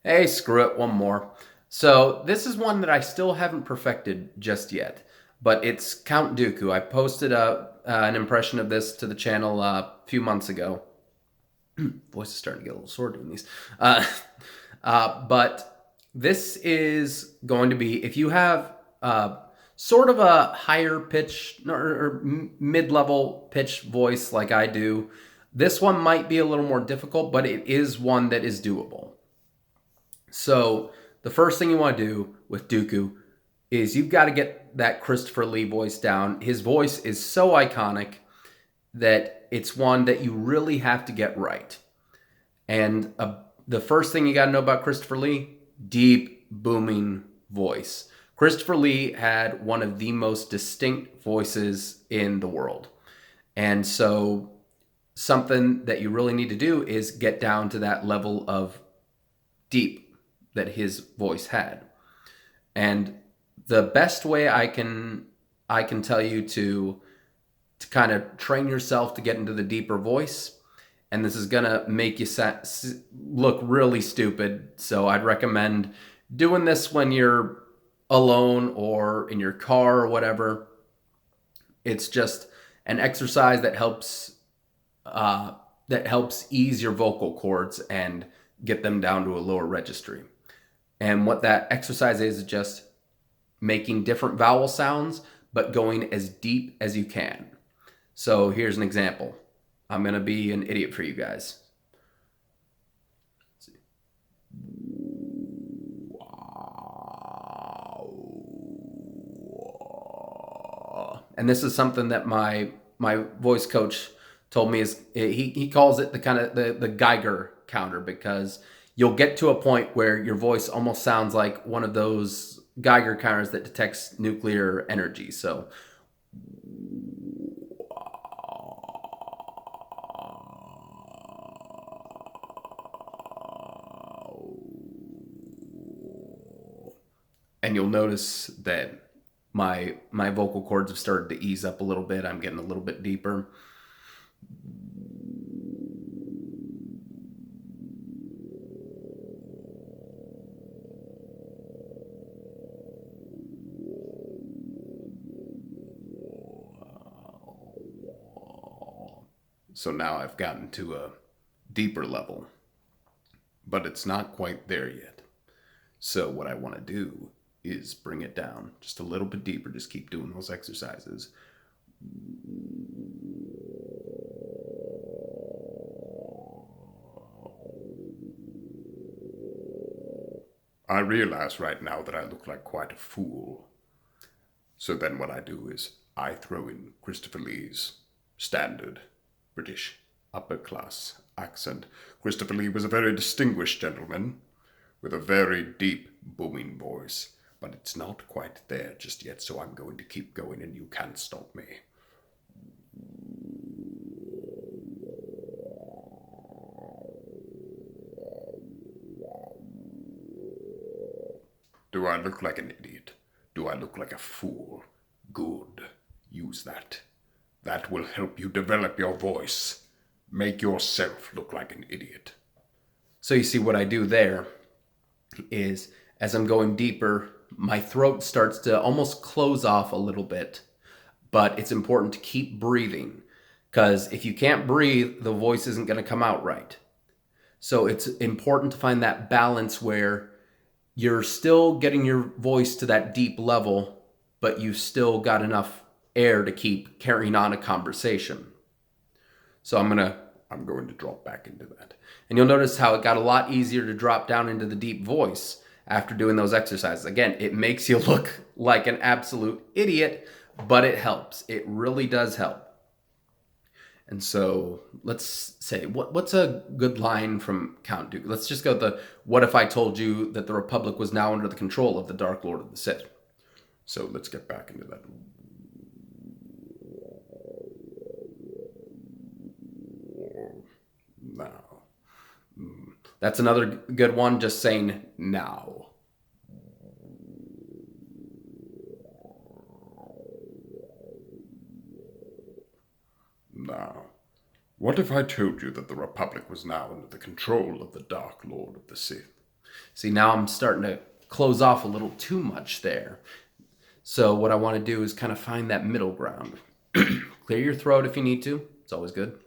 Hey, screw it, one more. So this is one that I still haven't perfected just yet, but it's Count Dooku. I posted an impression of this to the channel a few months ago. Voice is starting to get a little sore doing these. Uh, but this is going to be, if you have sort of a higher pitch or mid-level pitch voice like I do, this one might be a little more difficult, but it is one that is doable. So the first thing you want to do with Dooku is you've got to get that Christopher Lee voice down. His voice is so iconic that it's one that you really have to get right. And the first thing you got to know about Christopher Lee, deep, booming voice. Christopher Lee had one of the most distinct voices in the world. And so something that you really need to do is get down to that level of deep that his voice had. And the best way I can tell you to kind of train yourself to get into the deeper voice, and this is gonna make you look really stupid, so I'd recommend doing this when you're alone or in your car or whatever. It's just an exercise that helps ease your vocal cords and get them down to a lower registry. And what that exercise is just making different vowel sounds, but going as deep as you can. So here's an example. I'm going to be an idiot for you guys. And this is something that my voice coach told me is he calls it the kind of the Geiger counter, because you'll get to a point where your voice almost sounds like one of those Geiger counters that detects nuclear energy. So and you'll notice that my vocal cords have started to ease up a little bit. I'm getting a little bit deeper. So now I've gotten to a deeper level, but it's not quite there yet. So what I want to do is bring it down just a little bit deeper. Just keep doing those exercises. I realize right now that I look like quite a fool. So then what I do is I throw in Christopher Lee's standard British upper class accent. Christopher Lee was a very distinguished gentleman with a very deep, booming voice, but it's not quite there just yet, so I'm going to keep going and you can't stop me. Do I look like an idiot? Do I look like a fool? Good. Use that. That will help you develop your voice. Make yourself look like an idiot. So you see what I do there is, as I'm going deeper, my throat starts to almost close off a little bit. But it's important to keep breathing, because if you can't breathe, the voice isn't going to come out right. So it's important to find that balance where you're still getting your voice to that deep level, but you've still got enough air to keep carrying on a conversation. So I'm going to drop back into that. And you'll notice how it got a lot easier to drop down into the deep voice after doing those exercises. Again, it makes you look like an absolute idiot, but it helps. It really does help. And so let's say, what's a good line from Count Dooku? Let's just go with the, what if I told you that the Republic was now under the control of the Dark Lord of the Sith? So let's get back into that. Now. That's another good one, just saying now. Now, what if I told you that the Republic was now under the control of the Dark Lord of the Sith? See, now I'm starting to close off a little too much there. So what I want to do is kind of find that middle ground. Clear your throat if you need to. It's always good.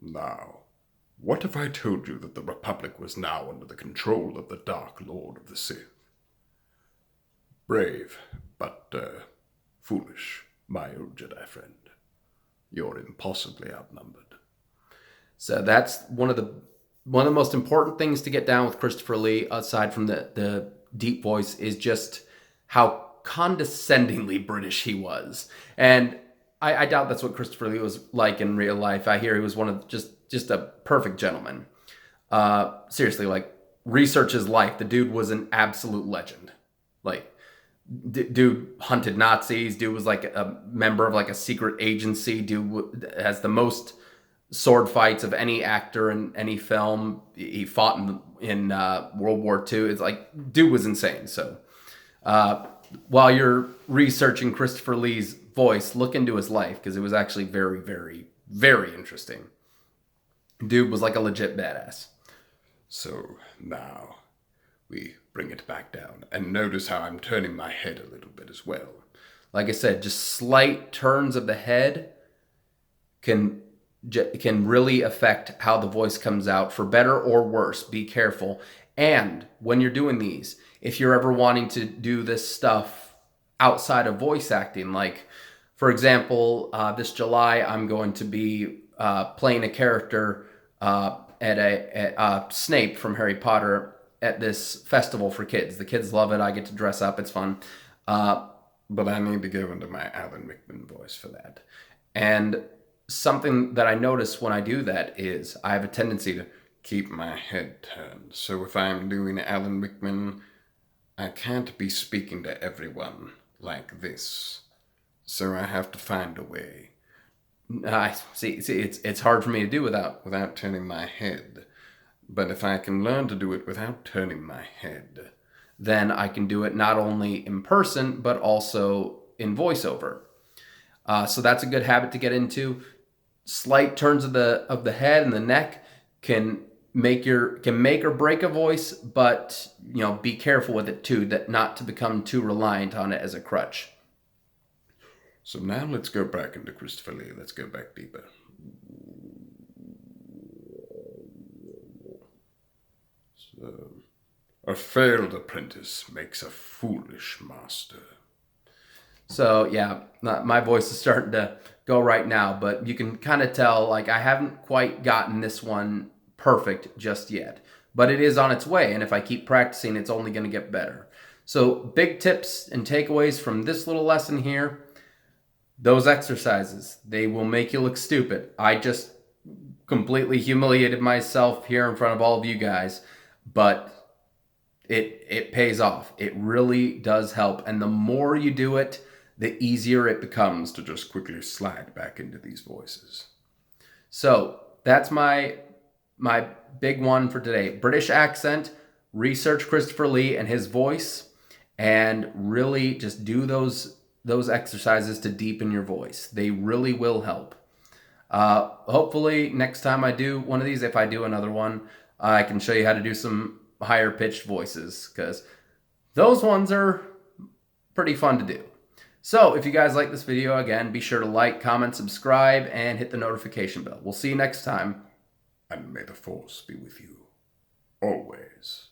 Now, what if I told you that the Republic was now under the control of the Dark Lord of the Sith? Brave, but foolish, my old Jedi friend. You're impossibly outnumbered. So that's one of the most important things to get down with Christopher Lee, aside from the deep voice, is just how condescendingly British he was. And I doubt that's what Christopher Lee was like in real life. I hear he was one of just a perfect gentleman. Seriously, like, research his life. The dude was an absolute legend. Like, dude hunted Nazis. Dude was like a member of like a secret agency. Dude has the most sword fights of any actor in any film. He fought in World War II. It's like, dude was insane. So while you're researching Christopher Lee's voice, look into his life, because it was actually very, very, very interesting. Dude was like a legit badass. So now we bring it back down, and notice how I'm turning my head a little bit as well. Like I said, just slight turns of the head can really affect how the voice comes out, for better or worse. Be careful. And when you're doing these, if you're ever wanting to do this stuff outside of voice acting, like, for example, this July, I'm going to be playing a character at Snape from Harry Potter at this festival for kids. The kids love it. I get to dress up. It's fun. But I need to go into my Alan Rickman voice for that. And something that I notice when I do that is I have a tendency to keep my head turned. So if I'm doing Alan Rickman, I can't be speaking to everyone like this. So I have to find a way. I see. It's hard for me to do without turning my head. But if I can learn to do it without turning my head, then I can do it not only in person but also in voiceover. So that's a good habit to get into. Slight turns of the head and the neck can make or break a voice, but be careful with it too, that not to become too reliant on it as a crutch. So now let's go back into Christopher Lee. Let's go back deeper. So, a failed apprentice makes a foolish master. So yeah, my voice is starting to go right now, but you can kind of tell, like, I haven't quite gotten this one perfect just yet, but it is on its way. And if I keep practicing, it's only going to get better. So big tips and takeaways from this little lesson here. Those exercises, they will make you look stupid. I just completely humiliated myself here in front of all of you guys, but it pays off. It really does help. And the more you do it, the easier it becomes to just quickly slide back into these voices. So that's my big one for today. British accent, research Christopher Lee and his voice, and really just do those exercises to deepen your voice. They really will help. Hopefully next time I do one of these, if I do another one, I can show you how to do some higher pitched voices, because those ones are pretty fun to do. So if you guys like this video, again, be sure to like, comment, subscribe, and hit the notification bell. We'll see you next time. And may the Force be with you always.